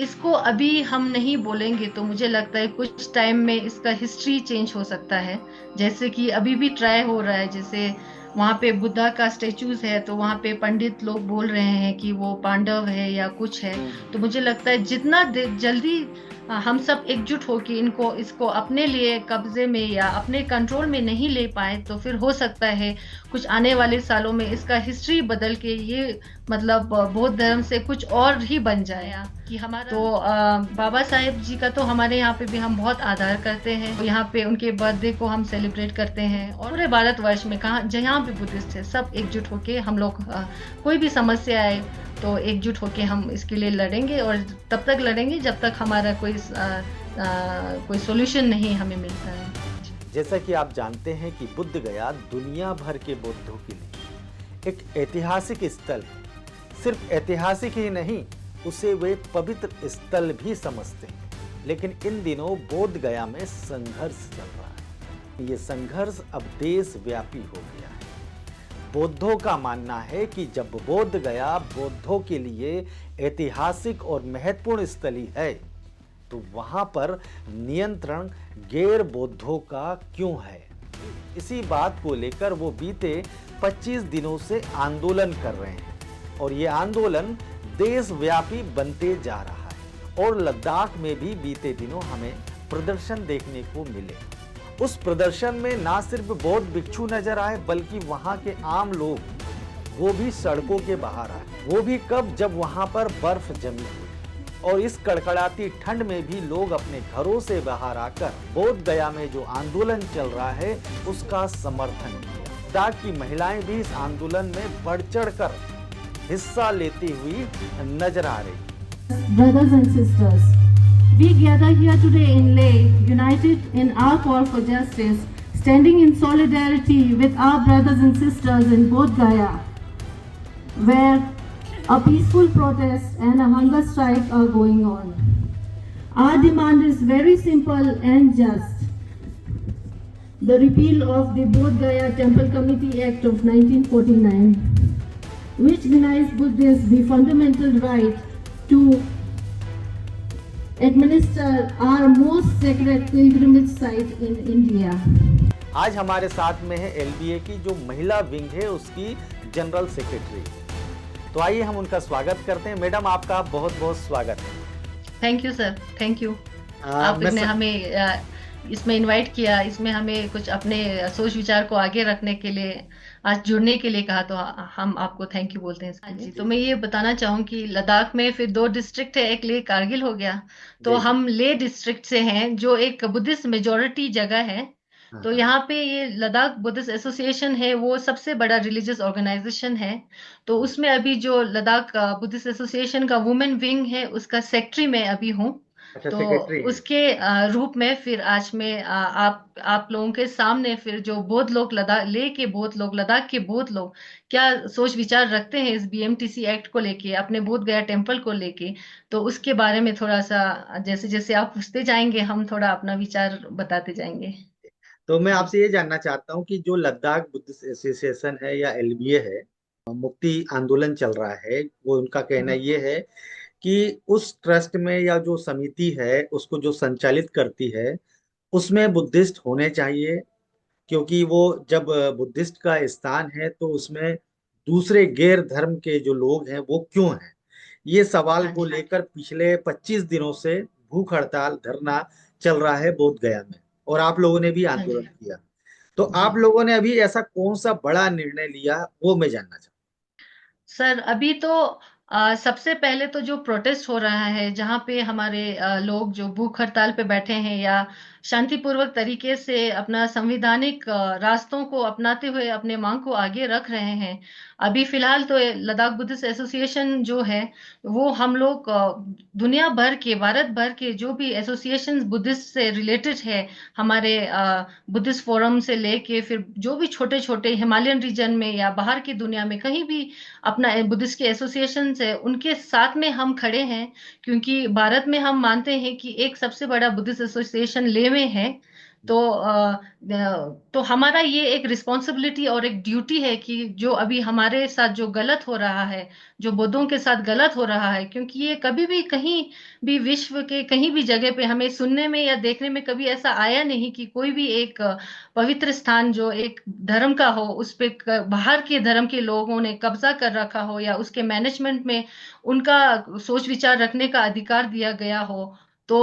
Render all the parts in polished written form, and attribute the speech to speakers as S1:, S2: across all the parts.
S1: इसको अभी हम नहीं बोलेंगे तो मुझे लगता है कुछ टाइम में इसका हिस्ट्री चेंज हो सकता है। जैसे कि अभी भी ट्राई हो रहा है, जैसे वहां पे बुद्धा का स्टेचूज है तो वहां पे पंडित लोग बोल रहे हैं कि वो पांडव है या कुछ है। तो मुझे लगता है जितना जल्दी हम सब एकजुट होकर इनको इसको अपने लिए कब्जे में या अपने कंट्रोल में नहीं ले पाए तो फिर हो सकता है कुछ आने वाले सालों में इसका हिस्ट्री बदल के ये मतलब बौद्ध धर्म से कुछ और ही बन जाए कि हमारा तो बाबा साहेब जी का तो हमारे यहाँ पे भी हम बहुत आदर करते हैं। तो यहाँ पे उनके बर्थडे को हम सेलिब्रेट करते हैं और पूरे भारतवर्ष में कहाँ जहाँ भी बुद्धिस्ट है सब एकजुट होके हम लोग कोई भी समस्या आए तो एकजुट होके हम इसके लिए लड़ेंगे और तब तक लड़ेंगे जब तक हमारा कोई सोल्यूशन नहीं हमें मिलता है।
S2: जैसा कि आप जानते हैं कि बुद्ध गया दुनिया भर के बौद्धों के लिए एक ऐतिहासिक स्थल है। सिर्फ ऐतिहासिक ही नहीं, उसे वे पवित्र स्थल भी समझते हैं। लेकिन इन दिनों बोध गया में संघर्ष चल रहा है। ये संघर्ष अब देशव्यापी हो गया है। बौद्धों का मानना है कि जब बोध गया बौद्धों के लिए ऐतिहासिक और महत्वपूर्ण स्थली है तो वहां पर नियंत्रण गैर बौद्धों का क्यों है। इसी बात को लेकर वो बीते 25 दिनों से आंदोलन कर रहे हैं और ये आंदोलन देशव्यापी बनते जा रहा है। और लद्दाख में भी बीते दिनों हमें प्रदर्शन देखने को मिले। उस प्रदर्शन में ना सिर्फ बौद्ध भिक्षु नजर आए बल्कि वहां के आम लोग वो भी सड़कों के बाहर आए। वो भी कब, जब वहां पर बर्फ जमी हुई और इस कड़कड़ाती ठंड में भी लोग अपने घरों से बाहर आकर बोध गया में जो आंदोलन चल रहा है उसका समर्थन किया। लद्दाख की महिलाएं भी इस आंदोलन में बढ़ चढ़कर हिस्सा लेती हुई नजर आ रही।
S3: Brothers and sisters, we gather here today in Leh, united in our call for justice, standing in solidarity with our brothers and sisters in Bodh Gaya, where a peaceful protest and a hunger strike are going on. Our demand is very simple and just. The repeal of the Bodh Gaya Temple Committee Act of 1949, which denies Buddhists the fundamental right to administer our most sacred pilgrimage site in India.
S2: आज हमारे साथ में है LBA की जो महिला wing है उसकी जनरल सेक्रेटरी। तो आइए हम उनका स्वागत करते हैं। मैडम, आपका बहुत बहुत स्वागत है।
S1: Thank you sir, thank you. आपने हमें इसमें इनवाइट किया, इसमें हमें कुछ अपने सोच विचार को आगे रखने के लिए आज जुड़ने के लिए कहा, तो हम आपको थैंक यू बोलते हैं जी। तो मैं ये बताना चाहूँ कि लद्दाख में फिर 2 डिस्ट्रिक्ट है, एक लेह कारगिल हो गया। तो हम लेह डिस्ट्रिक्ट से हैं जो एक बुद्धिस्ट मेजोरिटी जगह है। तो यहाँ पे ये लद्दाख बुद्धिस्ट एसोसिएशन है, वो सबसे बड़ा रिलीजियस ऑर्गेनाइजेशन है। तो उसमें अभी जो लद्दाख बुद्धिस्ट एसोसिएशन का वुमेन विंग है उसका सेक्रेटरी मैं अभी हूँ।
S2: अच्छा,
S1: तो
S2: सेक्रेटरी
S1: उसके रूप में फिर आज मैं आप लोगों के सामने फिर जो बौद्ध लोग लद्दाख ले के बौद्ध लोग लद्दाख के बौद्ध लोग क्या सोच विचार रखते हैं इस बीएमटीसी एक्ट को लेके, अपने बोध गया टेम्पल को लेके, तो उसके बारे में थोड़ा सा जैसे जैसे आप पूछते जाएंगे हम थोड़ा अपना विचार बताते जाएंगे।
S2: तो मैं आपसे ये जानना चाहता हूँ कि जो लद्दाख बुद्धिस्ट एसोसिएशन है या एलबीए है, मुक्ति आंदोलन चल रहा है, वो उनका कहना ये है कि उस ट्रस्ट में या जो समिति है उसको जो संचालित करती है उसमें बुद्धिस्ट होने चाहिए, क्योंकि वो जब बुद्धिस्ट का स्थान है तो उसमें दूसरे गैर धर्म के जो लोग हैं वो क्यों हैं। ये सवाल
S1: हाँ
S2: को
S1: जी।
S2: लेकर पिछले 25 दिनों से भूख हड़ताल धरना चल रहा है बोध गया में, और आप लोगों ने भी
S1: हाँ
S2: आंदोलन
S1: जी।
S2: किया। तो
S1: जी
S2: आप लोगों ने अभी ऐसा कौन सा बड़ा निर्णय लिया वो मैं जानना चाहता
S1: सर, अभी तो सबसे पहले तो जो प्रोटेस्ट हो रहा है जहाँ पे हमारे लोग जो भूख हड़ताल पे बैठे हैं या शांतिपूर्वक तरीके से अपना संविधानिक रास्तों को अपनाते हुए अपने मांग को आगे रख रहे हैं। अभी फिलहाल तो लद्दाख बुद्धिस्ट एसोसिएशन जो है वो हम लोग दुनिया भर के भारत भर के जो भी एसोसिएशन बुद्धिस्ट से रिलेटेड है, हमारे बुद्धिस्ट फोरम से लेके फिर जो भी छोटे छोटे हिमालयन रीजन में या बाहर की दुनिया में कहीं भी अपना बुद्धिस्ट के एसोसिएशन है उनके साथ में हम खड़े हैं। क्योंकि भारत में हम मानते हैं कि एक सबसे बड़ा बुद्धिस्ट एसोसिएशन लेह में है। तो तो हमारा ये एक रिस्पॉन्सिबिलिटी और एक ड्यूटी है कि जो अभी हमारे साथ जो गलत हो रहा है, जो बुद्धों के साथ गलत हो रहा है, क्योंकि ये कभी भी कहीं भी विश्व के कहीं भी जगह पे हमें सुनने में या देखने में कभी ऐसा आया नहीं कि कोई भी एक पवित्र स्थान जो एक धर्म का हो उस पे बाहर के धर्म के लोगों ने कब्जा कर रखा हो या उसके मैनेजमेंट में उनका सोच विचार रखने का अधिकार दिया गया हो। तो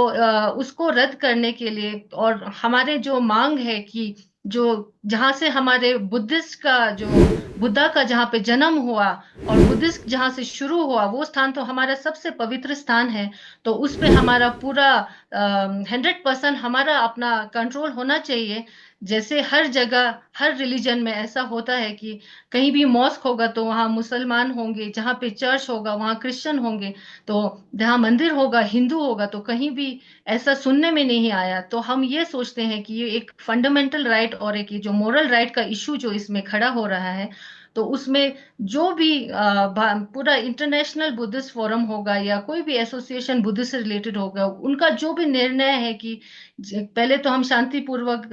S1: उसको रद्द करने के लिए और हमारे जो मांग है कि जो जहां से हमारे बुद्धिस्ट का जो बुद्धा का जहाँ पे जन्म हुआ और बुद्धिस्ट जहाँ से शुरू हुआ वो स्थान तो हमारा सबसे पवित्र स्थान है। तो उस पे हमारा पूरा 100% हमारा अपना कंट्रोल होना चाहिए। जैसे हर जगह हर रिलीजन में ऐसा होता है कि कहीं भी मॉस्क होगा तो वहाँ मुसलमान होंगे, जहाँ पे चर्च होगा वहाँ क्रिश्चियन होंगे, तो जहाँ मंदिर होगा हिंदू होगा, तो कहीं भी ऐसा सुनने में नहीं आया। तो हम ये सोचते हैं कि ये एक फंडामेंटल राइट और एक ये जो मोरल राइट का इशू जो इसमें खड़ा हो रहा है, तो उसमें जो भी पूरा इंटरनेशनल बुद्धिस्ट फोरम होगा या कोई भी एसोसिएशन बुद्धिस्ट से रिलेटेड होगा, उनका जो भी निर्णय है कि पहले तो हम शांतिपूर्वक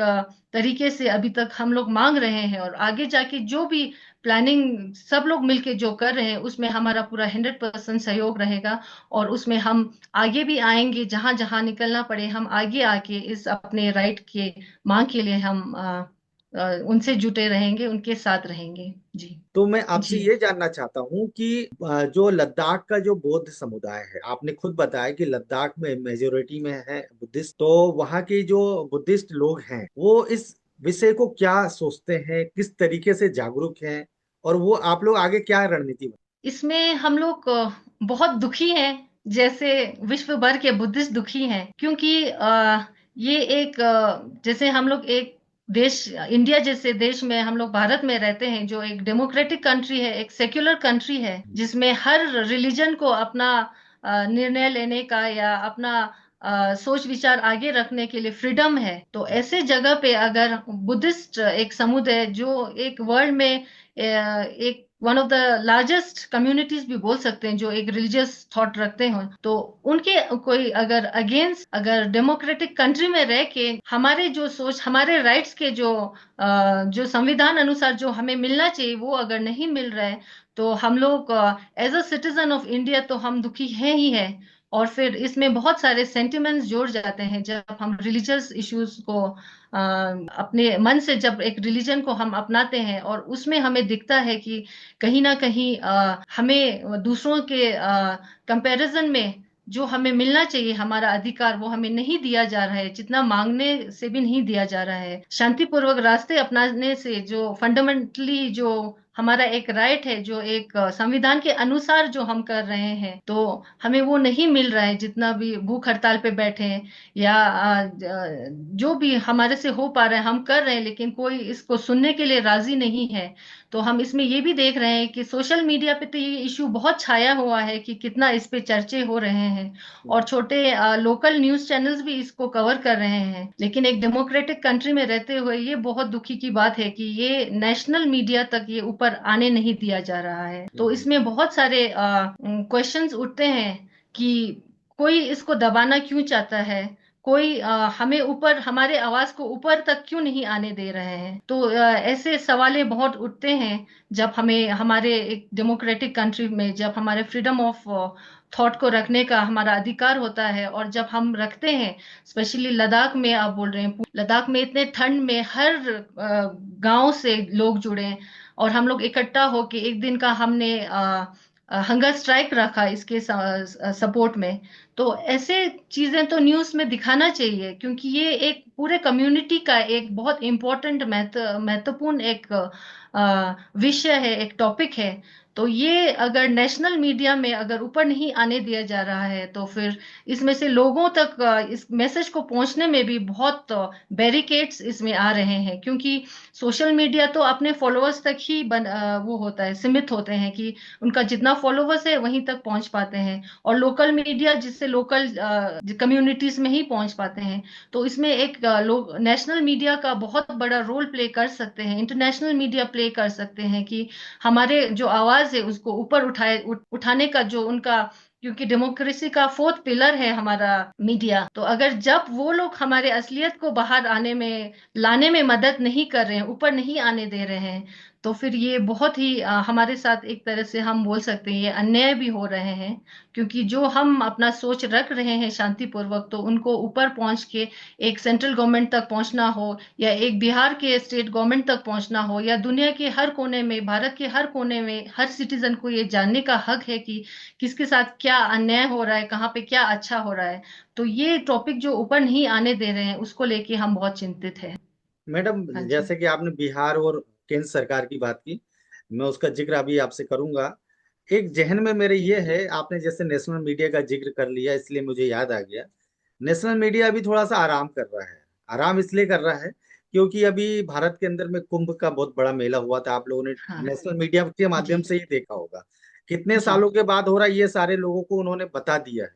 S1: तरीके से अभी तक हम लोग मांग रहे हैं और आगे जाके जो भी प्लानिंग सब लोग मिलके जो कर रहे हैं उसमें हमारा पूरा 100% सहयोग रहेगा। और उसमें हम आगे भी आएंगे, जहां जहां निकलना पड़े हम आगे आके इस अपने राइट के मांग के लिए हम उनसे जुटे रहेंगे, उनके साथ रहेंगे। जी।
S2: तो मैं आपसे
S1: जी।
S2: ये जानना चाहता हूँ कि जो लद्दाख का जो बौद्ध समुदाय है, आपने खुद बताया कि लद्दाख में मेजोरिटी में है बुद्धिस्ट, तो वहाँ के जो बुद्धिस्ट लोग हैं वो इस विषय को क्या सोचते हैं, किस तरीके से जागरूक हैं, और वो आप लोग आगे क्या रणनीति
S1: इसमें हम लोग बहुत दुखी हैं, जैसे विश्व भर के बुद्धिस्ट दुखी हैं, क्योंकि ये एक जैसे हम लोग एक देश इंडिया जैसे देश में हम लोग भारत में रहते हैं, जो एक डेमोक्रेटिक कंट्री है, एक सेक्युलर कंट्री है, जिसमें हर रिलीजन को अपना निर्णय लेने का या अपना सोच विचार आगे रखने के लिए फ्रीडम है। तो ऐसे जगह पे अगर बुद्धिस्ट एक समुदाय जो एक वर्ल्ड में एक one of the largest communities भी बोल सकते हैं, जो एक रिलीजियस थॉट रखते हो, तो उनके कोई अगर अगेंस्ट अगर डेमोक्रेटिक कंट्री में रह के हमारे जो सोच हमारे राइट्स के जो संविधान अनुसार जो हमें मिलना चाहिए वो अगर नहीं मिल रहा है, तो हम लोग as a citizen of India तो हम दुखी हैं ही है। और फिर इसमें बहुत सारे सेंटिमेंट्स जोड़ जाते हैं जब हम रिलीजियस इश्यूज को अपने मन से जब एक रिलीजन को हम अपनाते हैं और उसमें हमें दिखता है कि कहीं ना कहीं हमें दूसरों के कंपैरिजन में जो हमें मिलना चाहिए हमारा अधिकार वो हमें नहीं दिया जा रहा है, जितना मांगने से भी नहीं दिया जा रहा है। शांतिपूर्वक रास्ते अपनाने से जो फंडामेंटली जो हमारा एक राइट है, जो एक संविधान के अनुसार जो हम कर रहे हैं, तो हमें वो नहीं मिल रहा है। जितना भी भूख हड़ताल पे बैठे हैं या जो भी हमारे से हो पा रहा है हम कर रहे हैं, लेकिन कोई इसको सुनने के लिए राजी नहीं है। तो हम इसमें ये भी देख रहे हैं कि सोशल मीडिया पे तो ये इशू बहुत छाया हुआ है कि कितना इस पे चर्चे हो रहे हैं और छोटे लोकल न्यूज चैनल्स भी इसको कवर कर रहे हैं। लेकिन एक डेमोक्रेटिक कंट्री में रहते हुए ये बहुत दुखी की बात है कि ये नेशनल मीडिया तक ये ऊपर आने नहीं दिया जा रहा है। तो
S2: में?
S1: इसमें बहुत सारे क्वेश्चंस उठते हैं कि कोई इसको दबाना क्यों चाहता है, कोई हमें ऊपर हमारे आवाज को ऊपर तक क्यों नहीं आने दे रहे हैं। तो ऐसे सवालें बहुत उठते हैं जब हमें हमारे एक डेमोक्रेटिक कंट्री में जब हमारे फ्रीडम ऑफ थॉट को रखने का हमारा अधिकार होता है और जब हम रखते हैं। स्पेशली लद्दाख में आप बोल रहे हैं, लद्दाख में इतने ठंड में हर गांव से लोग जुड़े हैं और हम लोग इकट्ठा होके एक दिन का हमने हंगर स्ट्राइक रखा इसके सपोर्ट में। तो ऐसे चीजें तो न्यूज में दिखाना चाहिए, क्योंकि ये एक पूरे कम्युनिटी का एक बहुत इंपॉर्टेंट महत्वपूर्ण एक विषय है, एक टॉपिक है। तो ये अगर नेशनल मीडिया में अगर ऊपर नहीं आने दिया जा रहा है, तो फिर इसमें से लोगों तक इस मैसेज को पहुंचने में भी बहुत बैरिकेड्स इसमें आ रहे हैं, क्योंकि सोशल मीडिया तो अपने फॉलोअर्स तक ही वो होता है, सीमित होते हैं कि उनका जितना फॉलोवर्स है वहीं तक पहुंच पाते हैं, और लोकल मीडिया जिससे लोकल कम्युनिटीज में ही पहुंच पाते हैं। तो इसमें एक लोग नेशनल मीडिया का बहुत बड़ा रोल प्ले कर सकते हैं, इंटरनेशनल मीडिया प्ले कर सकते हैं कि हमारे जो आवाज है उसको ऊपर उठाने का जो उनका क्योंकि डेमोक्रेसी का फोर्थ पिलर है हमारा मीडिया। तो अगर जब वो लोग हमारे असलियत को बाहर आने में लाने में मदद नहीं कर रहे हैं, ऊपर नहीं आने दे रहे हैं, तो फिर ये बहुत ही हमारे साथ एक तरह से हम बोल सकते हैं ये अन्याय भी हो रहे हैं। क्योंकि जो हम अपना सोच रख रहे हैं शांतिपूर्वक, तो उनको ऊपर पहुंच के एक सेंट्रल गवर्नमेंट तक पहुंचना हो, या एक बिहार के स्टेट गवर्नमेंट तक पहुंचना हो, या दुनिया के हर कोने में, भारत के हर कोने में हर सिटीजन को ये जानने का हक है कि किसके साथ क्या अन्याय हो रहा है, कहाँ पे क्या अच्छा हो रहा है। तो ये टॉपिक जो ऊपर नहीं आने दे रहे हैं, उसको लेके हम बहुत चिंतित है।
S2: मैडम,
S1: हाँ जी।
S2: जैसे कि आपने बिहार और केंद्र सरकार की बात की, मैं उसका जिक्र अभी आपसे करूंगा। एक जहन में मेरे
S1: जी
S2: ये है, आपने जैसे नेशनल मीडिया का जिक्र कर लिया इसलिए मुझे याद आ गया। नेशनल मीडिया अभी थोड़ा सा आराम कर रहा है। आराम इसलिए कर रहा है क्योंकि अभी भारत के अंदर में कुंभ का बहुत बड़ा मेला हुआ था, आप लोगों ने
S1: हाँ।
S2: नेशनल मीडिया के
S1: जी
S2: माध्यम से ही देखा होगा। कितने
S1: जी।
S2: सालों के बाद हो रहा है, ये सारे लोगों को उन्होंने बता दिया है।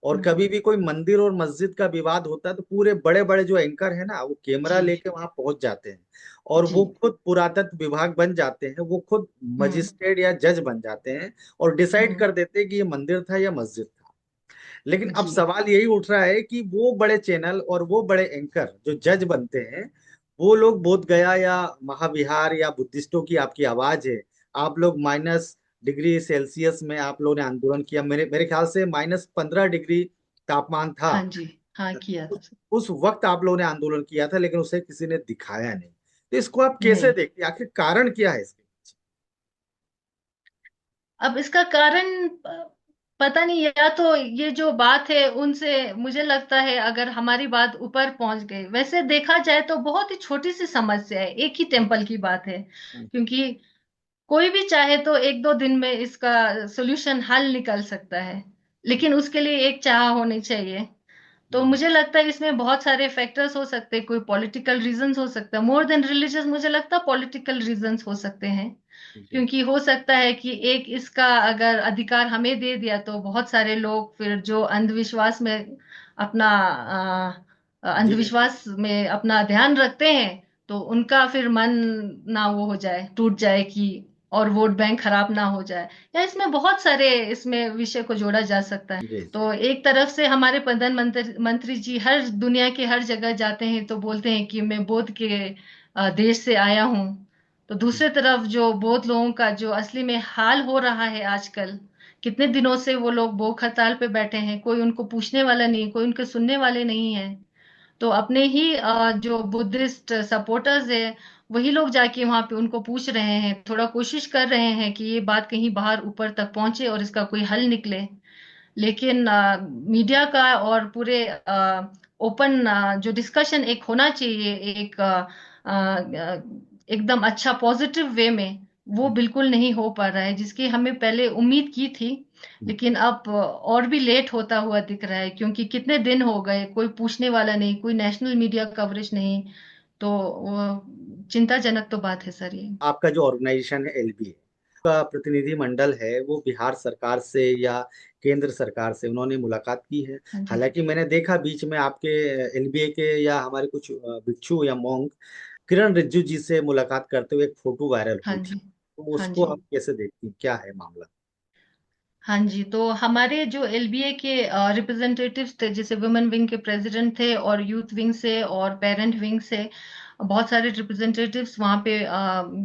S2: और
S1: हम्म।
S2: कभी भी कोई मंदिर और मस्जिद का विवाद होता है तो पूरे बड़े बड़े जो एंकर है ना, वो कैमरा
S1: जी
S2: लेके वहां पहुंच जाते हैं। और
S1: जी।
S2: वो खुद पुरातत्व विभाग बन जाते हैं, वो खुद
S1: हम्म
S2: मजिस्ट्रेट या जज बन जाते हैं और डिसाइड
S1: हम्म।
S2: कर देते हैं कि ये मंदिर था या मस्जिद था। लेकिन अब
S1: जी
S2: सवाल यही उठ रहा है कि वो बड़े चैनल और वो बड़े एंकर जो जज बनते हैं, वो लोग बोध गया या महाविहार या बुद्धिस्टों की आपकी आवाज है। आप लोग -डिग्री सेल्सियस में आप लोगों ने आंदोलन किया, मेरे मेरे ख्याल से -15 डिग्री तापमान था।
S1: हाँ जी। हाँ किया
S2: उस,
S1: था सर।
S2: उस वक्त आप लोगों ने आंदोलन किया था, लेकिन उसे किसी ने दिखाया नहीं। तो इसको आप कैसे
S1: नहीं।
S2: देखते हैं, आखिर कारण क्या है इसके पीछे?
S1: अब इसका कारण पता नहीं, या तो ये जो बात है उनसे मुझे लगता है अगर हमारी बात ऊपर पहुंच गई, वैसे देखा जाए तो बहुत ही छोटी सी समस्या है, एक ही टेम्पल की बात है। क्योंकि कोई भी चाहे तो एक दो दिन में इसका सोल्यूशन हल निकल सकता है, लेकिन उसके लिए एक चाह होनी चाहिए। तो
S2: हम्म,
S1: मुझे लगता है इसमें बहुत सारे फैक्टर्स हो सकते हैं, कोई पॉलिटिकल रीजंस हो सकता है, मोर देन रिलीजियस मुझे लगता है पॉलिटिकल रीजंस हो सकते हैं।
S2: जी
S1: क्योंकि हो सकता है कि एक इसका अगर अधिकार हमें दे दिया तो बहुत सारे लोग फिर जो अंधविश्वास में अपना
S2: जी
S1: अंधविश्वास में अपना ध्यान रखते हैं, तो उनका फिर मन ना वो हो जाए, टूट जाए कि और वोट बैंक खराब ना हो जाए। या इसमें बहुत सारे इसमें विषय को जोड़ा जा सकता है।
S2: जी जी।
S1: तो एक तरफ से हमारे प्रधानमंत्री मंत्री जी हर दुनिया के हर जगह जाते हैं तो बोलते हैं कि मैं बौद्ध के देश से आया हूँ। तो दूसरे तरफ जो बौद्ध लोगों का जो असली में हाल हो रहा है आजकल, कितने दिनों से वो लोग भूख हड़ताल पे बैठे हैं, कोई उनको पूछने वाला नहीं, कोई उनके सुनने वाले नहीं है। तो अपने ही जो बुद्धिस्ट सपोर्टर्स है, वही लोग जाके वहां पे उनको पूछ रहे हैं, थोड़ा कोशिश कर रहे हैं कि ये बात कहीं बाहर ऊपर तक पहुंचे और इसका कोई हल निकले। लेकिन मीडिया का और पूरे ओपन जो डिस्कशन एक होना चाहिए, एक एकदम अच्छा पॉजिटिव वे में, वो बिल्कुल नहीं हो पा रहा है, जिसकी हमें पहले उम्मीद की थी। लेकिन अब और भी लेट होता हुआ दिख रहा है, क्योंकि कितने दिन हो गए कोई पूछने वाला नहीं, कोई नेशनल मीडिया कवरेज नहीं। तो चिंताजनक तो बात है सर ये।
S2: आपका जो ऑर्गेनाइजेशन है एलबीए का प्रतिनिधि मंडल है, वो बिहार सरकार से या केंद्र सरकार से उन्होंने मुलाकात की है?
S1: हाँ जी।
S2: हालांकि मैंने देखा बीच में आपके एलबीए के या हमारे कुछ भिक्षु या मोंग किरण रिज्जू जी से मुलाकात करते हुए एक फोटो वायरल
S1: हाँ
S2: हुई थी।
S1: जी।
S2: तो
S1: हाँ
S2: उसको
S1: जी।
S2: आप कैसे देखती हैं, क्या है मामला?
S1: हाँ जी। तो हमारे जो एलबीए के रिप्रेजेंटेटिव्स थे, जैसे वुमेन विंग के प्रेसिडेंट थे और यूथ विंग से और पेरेंट विंग से बहुत सारे रिप्रेजेंटेटिव्स वहाँ पे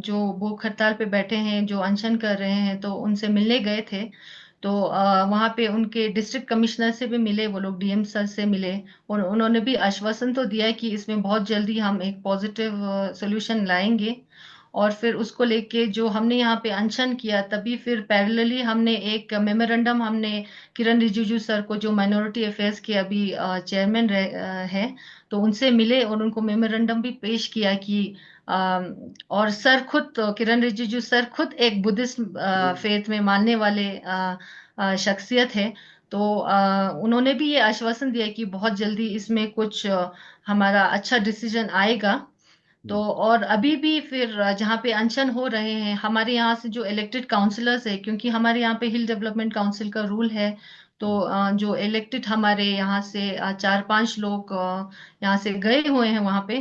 S1: जो भूख हड़ताल पे बैठे हैं, जो अनशन कर रहे हैं, तो उनसे मिलने गए थे। तो वहाँ पे उनके डिस्ट्रिक्ट कमिश्नर से भी मिले वो लोग, डीएम सर से मिले। और उन्होंने भी आश्वासन तो दिया कि इसमें बहुत जल्दी हम एक पॉजिटिव सोल्यूशन लाएंगे। और फिर उसको लेके जो हमने यहाँ पे अनशन किया, तभी फिर पैरेलली हमने एक मेमोरेंडम हमने किरण रिजिजू सर को, जो माइनॉरिटी अफेयर्स के अभी चेयरमैन है, तो उनसे मिले और उनको मेमोरेंडम भी पेश किया कि और सर खुद, किरण रिजिजू सर खुद एक बुद्धिस्ट फेथ में मानने वाले शख्सियत है। तो उन्होंने भी ये आश्वासन दिया कि बहुत जल्दी इसमें कुछ हमारा अच्छा डिसीजन आएगा। तो और अभी भी फिर जहाँ पे अनशन हो रहे हैं, हमारे यहाँ से जो इलेक्टेड काउंसलर्स है, क्योंकि हमारे यहाँ पे हिल डेवलपमेंट काउंसिल का रूल है, तो जो इलेक्टेड हमारे यहाँ से चार पांच लोग यहाँ से गए हुए हैं वहाँ पे।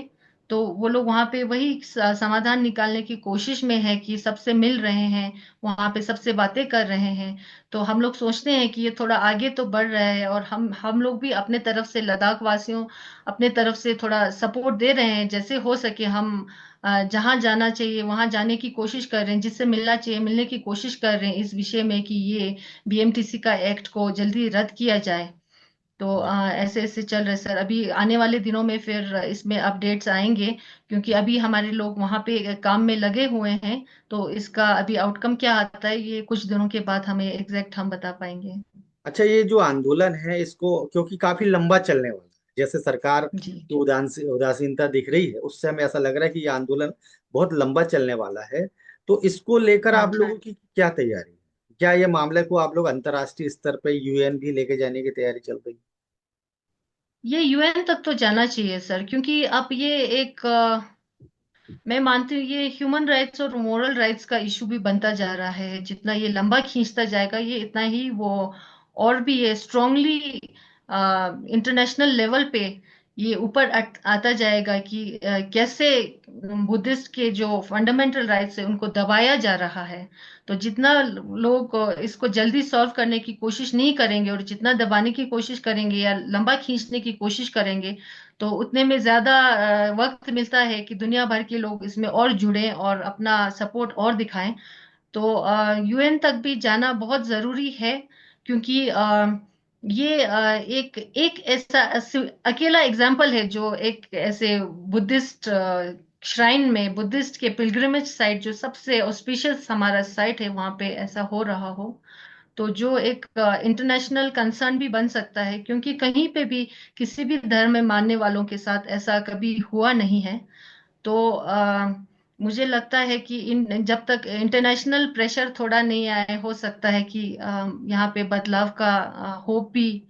S1: तो वो लोग वहां पे वही समाधान निकालने की कोशिश में है कि सबसे मिल रहे हैं, वहां पे सबसे बातें कर रहे हैं। तो हम लोग सोचते हैं कि ये थोड़ा आगे तो बढ़ रहा है, और हम लोग भी अपने तरफ से लद्दाख वासियों अपने तरफ से थोड़ा सपोर्ट दे रहे हैं, जैसे हो सके हम जहां जाना चाहिए वहां जाने की कोशिश कर रहे हैं, जिससे मिलना चाहिए मिलने की कोशिश कर रहे हैं इस विषय में कि ये बीएमटीसी का एक्ट को जल्दी रद्द किया जाए। तो
S2: जी।
S1: ऐसे ऐसे चल रहे सर, अभी आने वाले दिनों में फिर इसमें अपडेट्स आएंगे, क्योंकि अभी हमारे लोग वहां पे काम में लगे हुए हैं। तो इसका अभी आउटकम क्या आता है ये कुछ दिनों के बाद हमें एग्जैक्ट हम बता पाएंगे।
S2: अच्छा, ये जो आंदोलन है इसको, क्योंकि काफी लंबा चलने वाला है, जैसे सरकार
S1: जी।
S2: की उदासीनता दिख रही है, उससे हमें ऐसा लग रहा है कि ये आंदोलन बहुत लंबा चलने वाला है। तो इसको लेकर
S1: हाँ
S2: आप
S1: जी।
S2: लोगों की क्या तैयारी है? क्या ये मामले को आप लोग अंतर्राष्ट्रीय स्तर पे यूएन भी लेके जाने की तैयारी चल रही है?
S1: ये यूएन तक तो जाना चाहिए सर, क्योंकि अब ये एक मैं मानती हूँ ये ह्यूमन राइट्स और मोरल राइट्स का इशू भी बनता जा रहा है। जितना ये लंबा खींचता जाएगा ये इतना ही वो और भी ये स्ट्रांगली इंटरनेशनल लेवल पे ये ऊपर आता जाएगा कि कैसे बुद्धिस्ट के जो फंडामेंटल राइट्स है उनको दबाया जा रहा है। तो जितना लोग इसको जल्दी सॉल्व करने की कोशिश नहीं करेंगे और जितना दबाने की कोशिश करेंगे या लंबा खींचने की कोशिश करेंगे, तो उतने में ज्यादा वक्त मिलता है कि दुनिया भर के लोग इसमें और जुड़ें और अपना सपोर्ट और दिखाएं। तो यूएन तक भी जाना बहुत जरूरी है, क्योंकि ये एक एक ऐसा अकेला एग्जाम्पल है जो एक ऐसे बुद्धिस्ट श्राइन में, बुद्धिस्ट के पिलग्रिमेज साइट जो सबसे ऑस्पिशियस हमारा साइट है वहां पे ऐसा हो रहा हो। तो जो एक इंटरनेशनल कंसर्न भी बन सकता है, क्योंकि कहीं पे भी किसी भी धर्म में मानने वालों के साथ ऐसा कभी हुआ नहीं है। तो मुझे लगता है कि इन जब तक इंटरनेशनल प्रेशर थोड़ा नहीं आए, हो सकता है कि यहाँ पे बदलाव का होप भी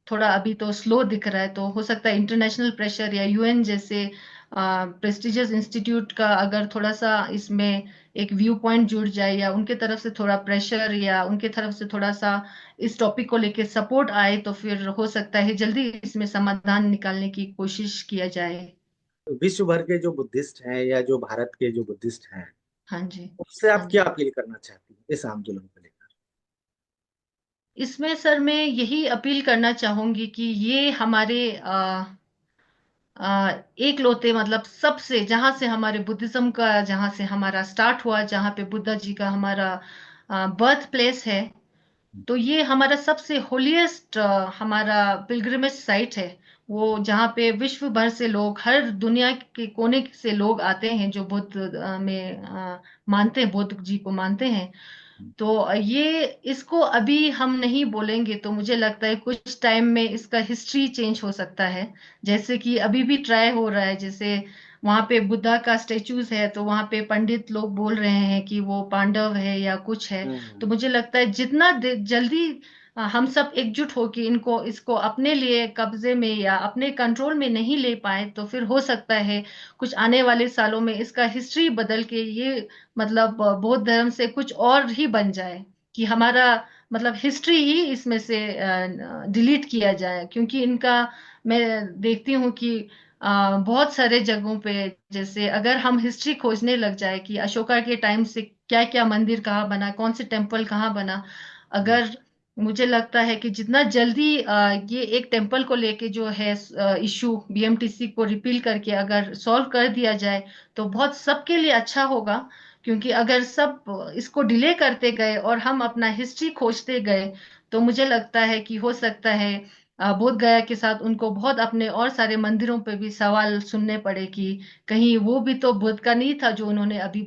S1: थोड़ा अभी तो स्लो दिख रहा है। तो हो सकता है इंटरनेशनल प्रेशर या यूएन जैसे प्रेस्टिजियस इंस्टीट्यूट का अगर थोड़ा सा इसमें एक व्यू पॉइंट जुड़ जाए, या उनके तरफ से थोड़ा प्रेशर या उनके तरफ से थोड़ा सा इस टॉपिक को लेके सपोर्ट आए, तो फिर हो सकता है जल्दी इसमें समाधान निकालने की कोशिश किया जाए।
S2: विश्व भर के जो बुद्धिस्ट हैं या जो भारत के जो बुद्धिस्ट हैं,
S1: हाँ जी।
S2: उससे
S1: हाँ
S2: आप क्या
S1: जी।
S2: अपील करना चाहती हैं इस आंदोलन को लेकर?
S1: इसमें सर मैं यही अपील करना चाहूंगी कि ये हमारे एक लोते मतलब सबसे जहां से हमारे बुद्धिज्म का जहां से हमारा स्टार्ट हुआ, जहां पे बुद्धा जी का हमारा बर्थ प्लेस है, तो ये हमारा सबसे होलीएस्ट हमारा पिलग्रिमेज साइट है। वो जहाँ पे विश्व भर से लोग, हर दुनिया के कोने से लोग आते हैं जो बुद्ध में मानते हैं, बुद्ध जी को मानते हैं। तो ये इसको अभी हम नहीं बोलेंगे तो मुझे लगता है कुछ टाइम में इसका हिस्ट्री चेंज हो सकता है। जैसे कि अभी भी ट्राई हो रहा है, जैसे वहां पे बुद्धा का स्टेचूज है तो वहां पे पंडित लोग बोल रहे हैं कि वो पांडव है या कुछ है। तो
S2: हम्म।
S1: मुझे लगता है जितना जल्दी हम सब एकजुट होके इनको इसको अपने लिए कब्जे में या अपने कंट्रोल में नहीं ले पाए, तो फिर हो सकता है कुछ आने वाले सालों में इसका हिस्ट्री बदल के ये मतलब बौद्ध धर्म से कुछ और ही बन जाए, कि हमारा मतलब हिस्ट्री ही इसमें से डिलीट किया जाए। क्योंकि इनका मैं देखती हूँ कि बहुत सारे जगहों पे, जैसे अगर हम हिस्ट्री खोजने लग जाए कि अशोका के टाइम से क्या क्या मंदिर कहाँ बना, कौन से टेम्पल कहाँ बना,
S2: हम्म।
S1: अगर मुझे लगता है कि जितना जल्दी ये एक टेम्पल को लेके जो है इशू बीएमटीसी को रिपील करके अगर सॉल्व कर दिया जाए, तो बहुत सबके लिए अच्छा होगा। क्योंकि अगर सब इसको डिले करते गए और हम अपना हिस्ट्री खोजते गए, तो मुझे लगता है कि हो सकता है बोध गया के साथ उनको बहुत अपने और सारे मंदिरों पे भी सवाल सुनने पड़े कि कहीं वो भी तो बुद्ध का नहीं था जो उन्होंने अभी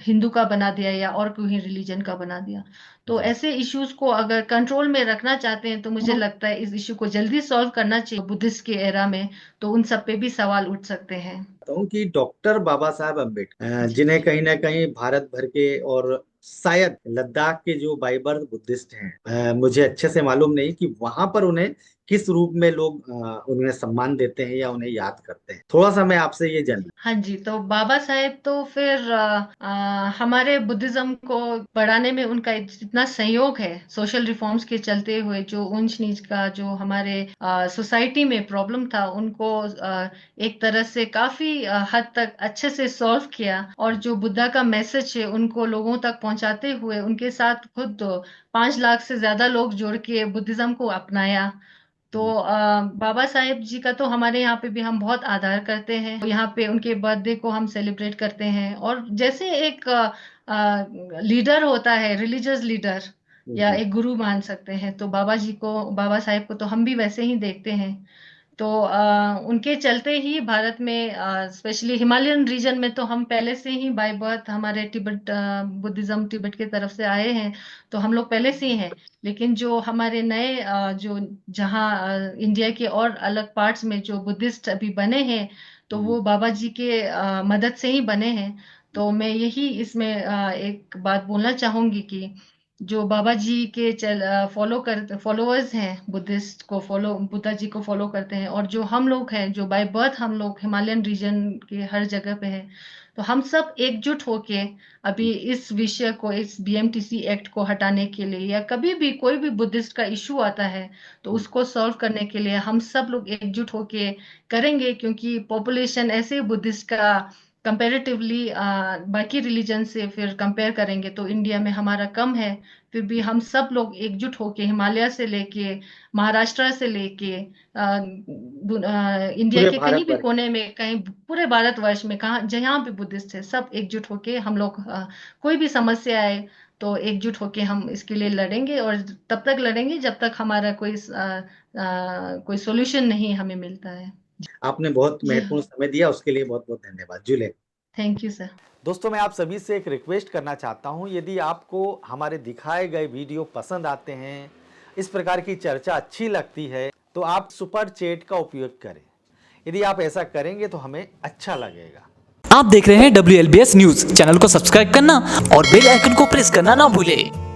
S1: हिंदू का बना दिया या और कोई रिलीजन का बना दिया। तो
S2: जी।
S1: ऐसे इश्यूज को अगर कंट्रोल में रखना चाहते हैं तो मुझे लगता है इस इश्यू को जल्दी सॉल्व करना चाहिए बुद्धिस्ट के एरा में। तो उन सब पे भी सवाल उठ सकते हैं।
S2: हूँ कि डॉक्टर बाबा साहब अम्बेडकर,
S1: जी।
S2: जिन्हें कहीं ना कहीं भारत भर के और शायद लद्दाख के जो बाइबर्थ बुद्धिस्ट हैं, मुझे अच्छे से मालूम नहीं कि वहां पर उन्हें किस रूप में लोग उन्हें सम्मान देते हैं या उन्हें याद करते हैं, थोड़ा सा मैं आपसे ये जानना।
S1: हाँ जी, तो बाबा साहेब तो फिर हमारे बुद्धिज्म को बढ़ाने में उनका इतना सहयोग है, सोशल रिफॉर्म्स के चलते हुए जो ऊंच नीच का जो हमारे सोसाइटी में प्रॉब्लम था उनको एक तरह से काफी हद तक अच्छे से सॉल्व किया, और जो बुद्धा का मैसेज है उनको लोगों तक पहुंचाते हुए उनके साथ खुद 5 लाख से ज्यादा लोग जुड़ के बुद्धिज्म को अपनाया। तो बाबा साहेब जी का तो हमारे यहाँ पे भी हम बहुत आदर करते हैं, यहाँ पे उनके बर्थडे को हम सेलिब्रेट करते हैं, और जैसे एक लीडर होता है, रिलीजियस लीडर या
S2: हम्म,
S1: एक गुरु मान सकते हैं, तो बाबा जी को, बाबा साहेब को तो हम भी वैसे ही देखते हैं। तो उनके चलते ही भारत में स्पेशली हिमालयन रीजन में तो हम पहले से ही बाय बर्थ, हमारे तिब्बत बुद्धिज्म तिब्बत की तरफ से आए हैं, तो हम लोग पहले से ही हैं। लेकिन जो हमारे नए जो जहाँ इंडिया के और अलग पार्ट्स में जो बुद्धिस्ट अभी बने हैं, तो
S2: हम्म,
S1: वो बाबा जी के मदद से ही बने हैं। तो मैं यही इसमें एक बात बोलना चाहूंगी कि जो बाबा जी के फॉलोअर्स हैं, बुद्धिस्ट को फॉलो, बुद्धा जी को फॉलो करते हैं, और जो हम लोग हैं जो बाय बर्थ हम लोग हिमालयन रीजन के हर जगह पे हैं, तो हम सब एकजुट होके अभी इस विषय को, इस बीएमटीसी एक्ट को हटाने के लिए, या कभी भी कोई भी बुद्धिस्ट का इशू आता है तो उसको सॉल्व करने के लिए हम सब लोग एकजुट होके करेंगे, क्योंकि पॉपुलेशन ऐसे बुद्धिस्ट का कंपैरेटिवली बाकी रिलीजन से फिर कंपेयर करेंगे तो इंडिया में हमारा कम है। फिर भी हम सब लोग एकजुट होके हिमालय से लेके महाराष्ट्र से लेके इंडिया
S2: पूरे
S1: के कहीं
S2: भारत
S1: भी
S2: भर।
S1: कोने में, कहीं पूरे भारतवर्ष में कहाँ जहाँ भी बुद्धिस्ट है, सब एकजुट होके हम लोग कोई भी समस्या आए तो एकजुट होके हम इसके लिए लड़ेंगे, और तब तक लड़ेंगे जब तक हमारा कोई सॉल्यूशन नहीं हमें मिलता है।
S2: आपने बहुत
S1: जी हाँ।
S2: महत्वपूर्ण समय दिया, उसके लिए बहुत बहुत धन्यवाद जुले।
S1: Thank you sir.
S2: दोस्तों, मैं आप सभी से एक रिक्वेस्ट करना चाहता हूं, यदि आपको हमारे दिखाए गए वीडियो पसंद आते हैं, इस प्रकार की चर्चा अच्छी लगती है, तो आप सुपर चैट का उपयोग करें। यदि आप ऐसा करेंगे तो हमें अच्छा लगेगा।
S4: आप देख रहे हैं WLBS न्यूज। चैनल को सब्सक्राइब करना और बेल आइकन को प्रेस करना ना भूलें।